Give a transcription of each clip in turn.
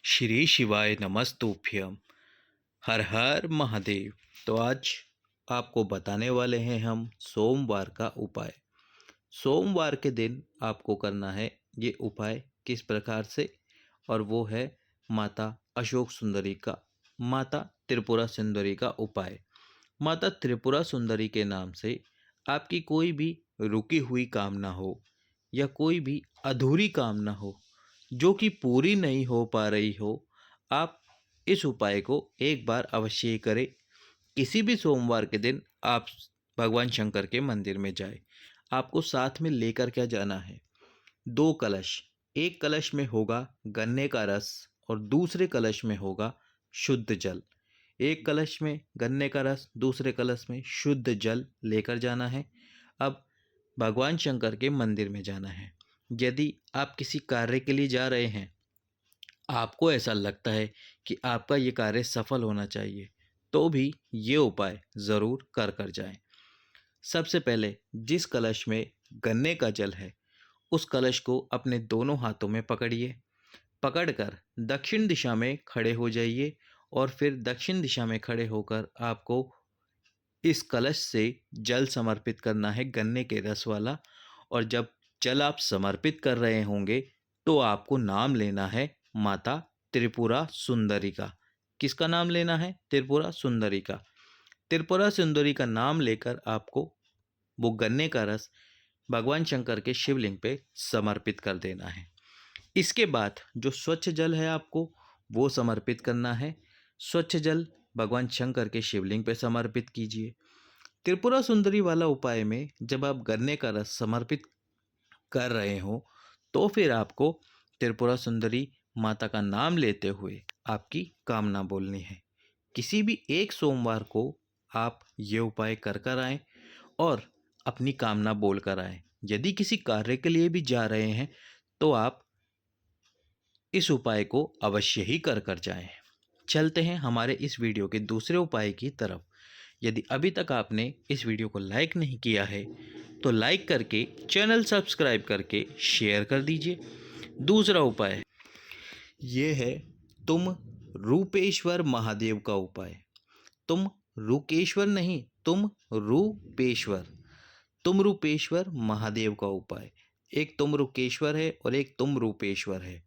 श्री शिवाय नमस्तुभ्यम। हर हर महादेव। तो आज आपको बताने वाले हैं हम सोमवार का उपाय। सोमवार के दिन आपको करना है ये उपाय किस प्रकार से, और वो है माता अशोक सुंदरी का, माता त्रिपुरा सुंदरी का उपाय। माता त्रिपुरा सुंदरी के नाम से आपकी कोई भी रुकी हुई कामना हो या कोई भी अधूरी कामना हो जो कि पूरी नहीं हो पा रही हो, आप इस उपाय को एक बार अवश्य ही करें। किसी भी सोमवार के दिन आप भगवान शंकर के मंदिर में जाए। आपको साथ में लेकर क्या जाना है? दो कलश। एक कलश में होगा गन्ने का रस और दूसरे कलश में होगा शुद्ध जल। एक कलश में गन्ने का रस, दूसरे कलश में शुद्ध जल लेकर जाना है। अब भगवान शंकर के मंदिर में जाना है। यदि आप किसी कार्य के लिए जा रहे हैं, आपको ऐसा लगता है कि आपका ये कार्य सफल होना चाहिए, तो भी ये उपाय ज़रूर कर जाएं। सबसे पहले जिस कलश में गन्ने का जल है, उस कलश को अपने दोनों हाथों में पकड़िए। पकड़कर दक्षिण दिशा में खड़े हो जाइए और फिर दक्षिण दिशा में खड़े होकर आपको इस कलश से जल समर्पित करना है, गन्ने के रस वाला। और जब जल आप समर्पित कर रहे होंगे, तो आपको नाम लेना है माता त्रिपुरा सुंदरी का। किसका नाम लेना है? त्रिपुरा सुंदरी का। त्रिपुरा सुंदरी का नाम लेकर आपको वो गन्ने का रस भगवान शंकर के शिवलिंग पे समर्पित कर देना है। इसके बाद जो स्वच्छ जल है, आपको वो समर्पित करना है। स्वच्छ जल भगवान शंकर के शिवलिंग पे समर्पित कीजिए। त्रिपुरा सुंदरी वाला उपाय में जब आप गन्ने का रस समर्पित कर रहे हो, तो फिर आपको त्रिपुरा सुंदरी माता का नाम लेते हुए आपकी कामना बोलनी है। किसी भी एक सोमवार को आप ये उपाय कर कर आएँ और अपनी कामना बोल कर आएँ। यदि किसी कार्य के लिए भी जा रहे हैं, तो आप इस उपाय को अवश्य ही कर जाएं। चलते हैं हमारे इस वीडियो के दूसरे उपाय की तरफ। यदि अभी तक आपने इस वीडियो को लाइक नहीं किया है, तो लाइक करके चैनल सब्सक्राइब करके शेयर कर दीजिए। दूसरा उपाय ये है तुम रूपेश्वर महादेव का उपाय। तुम रूकेश्वर नहीं, तुम रूपेश्वर। तुम रूपेश्वर महादेव का उपाय। एक तुम रूकेश्वर है और एक तुम रूपेश्वर है।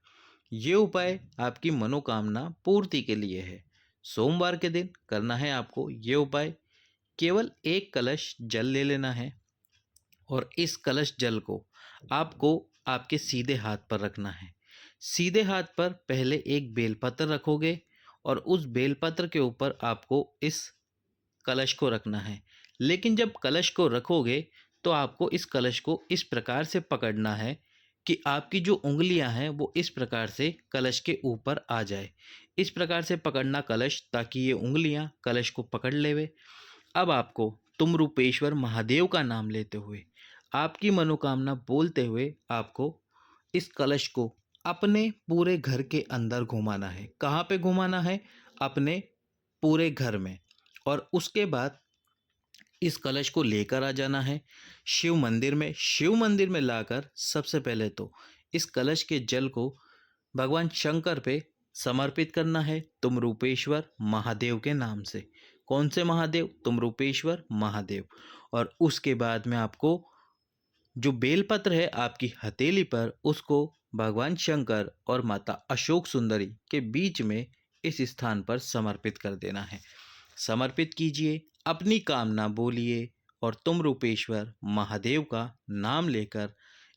ये उपाय आपकी मनोकामना पूर्ति के लिए है। सोमवार के दिन करना है आपको ये उपाय। केवल एक कलश जल ले लेना है और इस कलश जल को आपको आपके सीधे हाथ पर रखना है। सीधे हाथ पर पहले एक बेलपत्र रखोगे और उस बेलपत्र के ऊपर आपको इस कलश को रखना है। लेकिन जब कलश को रखोगे, तो आपको इस कलश को इस प्रकार से पकड़ना है कि आपकी जो उंगलियां हैं वो इस प्रकार से कलश के ऊपर आ जाए। इस प्रकार से पकड़ना कलश, ताकि ये उंगलियां कलश को पकड़ लेवे। अब आपको तुम रूपेश्वर महादेव का नाम लेते हुए, आपकी मनोकामना बोलते हुए, आपको इस कलश को अपने पूरे घर के अंदर घुमाना है। कहाँ पे घुमाना है? अपने पूरे घर में। और उसके बाद इस कलश को लेकर आ जाना है शिव मंदिर में। शिव मंदिर में लाकर सबसे पहले तो इस कलश के जल को भगवान शंकर पे समर्पित करना है, तुम रूपेश्वर महादेव के नाम से। कौन से महादेव? तुम रूपेश्वर महादेव। और उसके बाद में आपको जो बेलपत्र है आपकी हथेली पर, उसको भगवान शंकर और माता अशोक सुंदरी के बीच में इस स्थान पर समर्पित कर देना है। समर्पित कीजिए, अपनी कामना बोलिए और तुम रूपेश्वर महादेव का नाम लेकर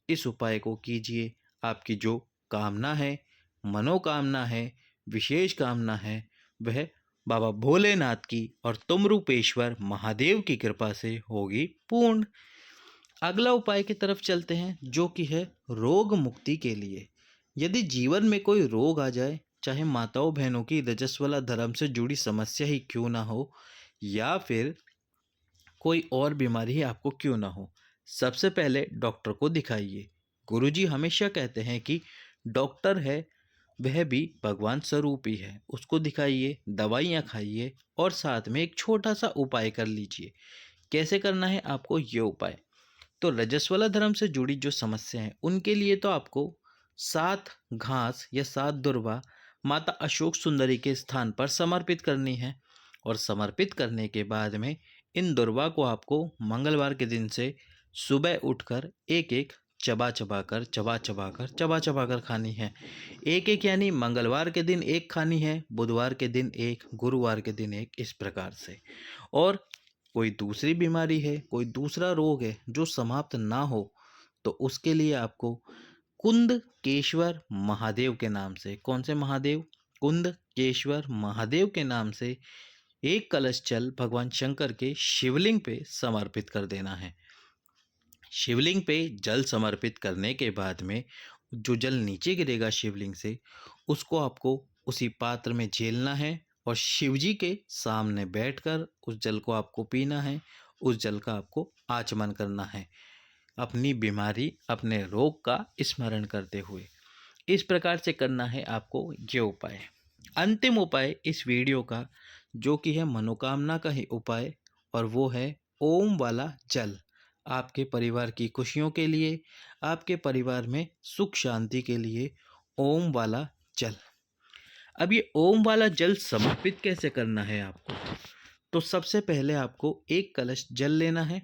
इस उपाय को कीजिए। आपकी जो कामना है, मनोकामना है, विशेष कामना है, वह बाबा भोलेनाथ की और तुम रूपेश्वर महादेव की कृपा से होगी पूर्ण। अगला उपाय की तरफ चलते हैं, जो कि है रोग मुक्ति के लिए। यदि जीवन में कोई रोग आ जाए, चाहे माताओं बहनों की रजस्वला धर्म से जुड़ी समस्या ही क्यों ना हो, या फिर कोई और बीमारी ही आपको क्यों ना हो, सबसे पहले डॉक्टर को दिखाइए। गुरुजी हमेशा कहते हैं कि डॉक्टर है वह भी भगवान स्वरूप ही है। उसको दिखाइए, दवाइयाँ खाइए और साथ में एक छोटा सा उपाय कर लीजिए। कैसे करना है आपको ये उपाय? तो रजस्वला धर्म से जुड़ी जो समस्या है, उनके लिए तो आपको 7 घास या 7 दुर्वा माता अशोक सुंदरी के स्थान पर समर्पित करनी है। और समर्पित करने के बाद में इन दुर्वा को आपको मंगलवार के दिन से सुबह उठकर एक एक चबा चबा कर खानी है। एक एक यानी मंगलवार के दिन एक खानी है, बुधवार के दिन एक, गुरुवार के दिन एक, इस प्रकार से। और कोई दूसरी बीमारी है, कोई दूसरा रोग है जो समाप्त ना हो, तो उसके लिए आपको कुंदकेश्वर महादेव के नाम से, कौन से महादेव? कुंदकेश्वर महादेव के नाम से एक कलश जल भगवान शंकर के शिवलिंग पे समर्पित कर देना है। शिवलिंग पे जल समर्पित करने के बाद में जो जल नीचे गिरेगा शिवलिंग से, उसको आपको उसी पात्र में झेलना है और शिवजी के सामने बैठकर उस जल को आपको पीना है। उस जल का आपको आचमन करना है, अपनी बीमारी, अपने रोग का स्मरण करते हुए। इस प्रकार से करना है आपको ये उपाय। अंतिम उपाय इस वीडियो का, जो कि है मनोकामना का ही उपाय, और वो है ओम वाला जल। आपके परिवार की खुशियों के लिए, आपके परिवार में सुख शांति के लिए ओम वाला जल। अब ये ओम वाला जल समर्पित कैसे करना है आपको? तो सबसे पहले आपको एक कलश जल लेना है।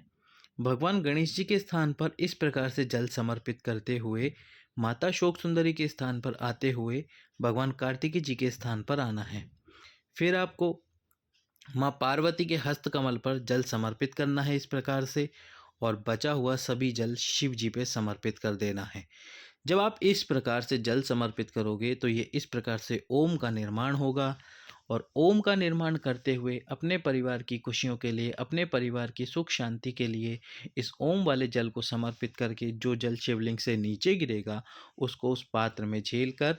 भगवान गणेश जी के स्थान पर इस प्रकार से जल समर्पित करते हुए माता शोक सुंदरी के स्थान पर आते हुए भगवान कार्तिकी जी के स्थान पर आना है। फिर आपको माँ पार्वती के हस्त कमल पर जल समर्पित करना है इस प्रकार से, और बचा हुआ सभी जल शिव जी पे समर्पित कर देना है। जब आप इस प्रकार से जल समर्पित करोगे तो ये इस प्रकार से ओम का निर्माण होगा। और ओम का निर्माण करते हुए अपने परिवार की खुशियों के लिए, अपने परिवार की सुख शांति के लिए इस ओम वाले जल को समर्पित करके जो जल शिवलिंग से नीचे गिरेगा उसको उस पात्र में झेल कर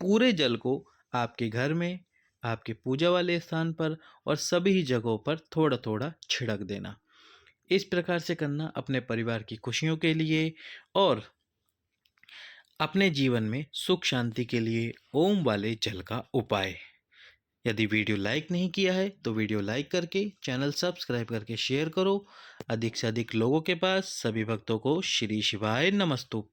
पूरे जल को आपके घर में, आपके पूजा वाले स्थान पर और सभी जगहों पर थोड़ा थोड़ा छिड़क देना। इस प्रकार से करना अपने परिवार की खुशियों के लिए और अपने जीवन में सुख शांति के लिए ओम वाले जल का उपाय। यदि वीडियो लाइक नहीं किया है तो वीडियो लाइक करके चैनल सब्सक्राइब करके शेयर करो अधिक से अधिक लोगों के पास। सभी भक्तों को श्री शिवाय नमस्तु।